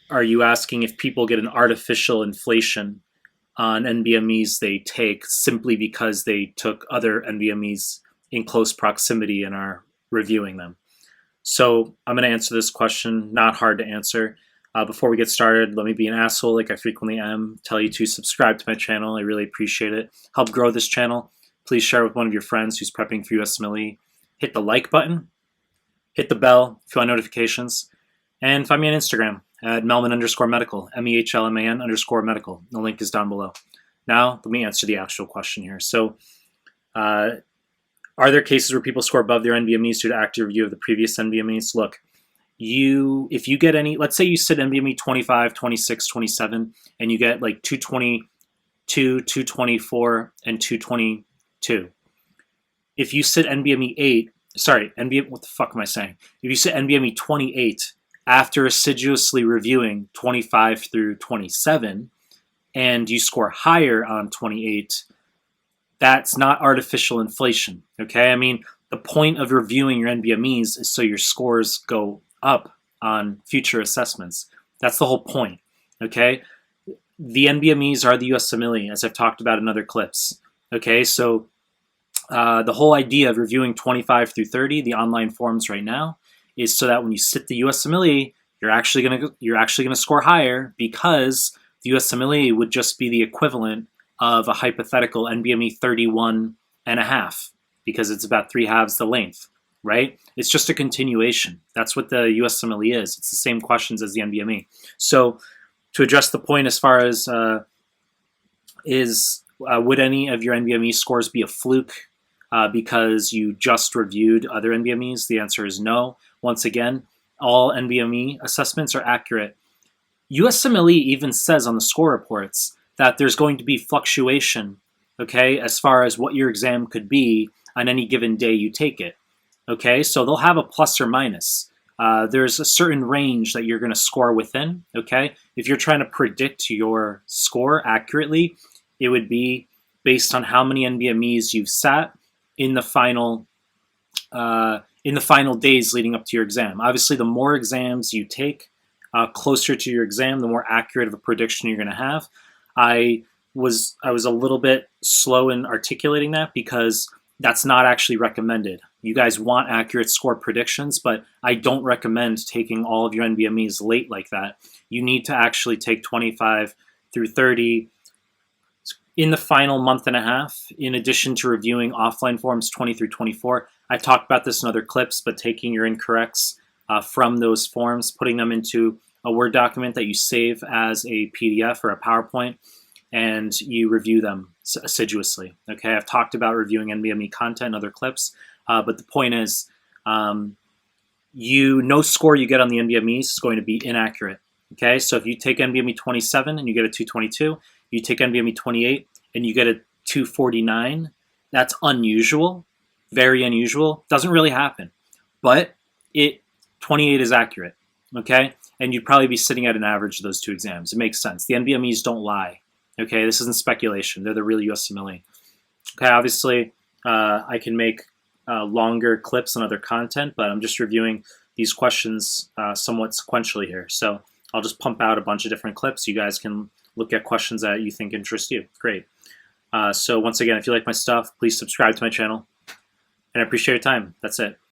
are you asking if people get an artificial inflation on NBMEs they take simply because they took other NBMEs in close proximity and are reviewing them? So I'm going to answer this question, not hard to answer. Before we get started, let me be an asshole like I frequently am. Tell you to subscribe to my channel. I really appreciate it. Help grow this channel. Please share with one of your friends who's prepping for USMLE. Hit the like button. Hit the bell if you want notifications. And find me on Instagram at Mehlman_medical, MEHLMAN_medical. The link is down below. Now, let me answer the actual question here. So, are there cases where people score above their NBMEs due to active review of the previous NBMEs? Look, if you get any, let's say you sit NBME 25, 26, 27, and you get like 222, 224, and 222. If you sit NBME 8, what the fuck am I saying? If you sit NBME 28 after assiduously reviewing 25 through 27, and you score higher on 28, that's not artificial inflation, okay? I mean, the point of reviewing your NBMEs is so your scores go up on future assessments. That's the whole point, okay? The NBMEs are the USMLE, as I've talked about in other clips, okay? So the whole idea of reviewing 25 through 30, the online forms right now, is so that when you sit the USMLE, you're actually gonna score higher, because the USMLE would just be the equivalent of a hypothetical NBME 31 and a half, because it's about 3/2 the length, right? It's just a continuation. That's what the USMLE is. It's the same questions as the NBME. So to address the point as far as would any of your NBME scores be a fluke because you just reviewed other NBMEs? The answer is no. Once again, all NBME assessments are accurate. USMLE even says on the score reports that there's going to be fluctuation, okay, as far as what your exam could be on any given day you take it, okay? So they'll have a plus or minus. There's a certain range that you're going to score within, okay? If you're trying to predict your score accurately, it would be based on how many NBMEs you've sat in the final days leading up to your exam. Obviously, the more exams you take closer to your exam, the more accurate of a prediction you're going to have. I was a little bit slow in articulating that because that's not actually recommended. You guys want accurate score predictions, but I don't recommend taking all of your NBMEs late like that. You need to actually take 25 through 30 in the final month and a half, in addition to reviewing offline forms 20 through 24. I've talked about this in other clips, but taking your incorrects from those forms, putting them into a Word document that you save as a PDF or a PowerPoint, and you review them assiduously. Okay, I've talked about reviewing NBME content in other clips, but the point is, no score you get on the NBMEs is going to be inaccurate. Okay, so if you take NBME 27 and you get a 222, you take NBME 28 and you get a 249, that's unusual, very unusual. Doesn't really happen, but 28 is accurate. Okay, and you'd probably be sitting at an average of those two exams. It makes sense. The NBMEs don't lie. Okay, this isn't speculation. They're the real USMLE. Okay, obviously, I can make longer clips and other content, but I'm just reviewing these questions somewhat sequentially here. So I'll just pump out a bunch of different clips. You guys can look at questions that you think interest you. Great. So once again, if you like my stuff, please subscribe to my channel. And I appreciate your time. That's it.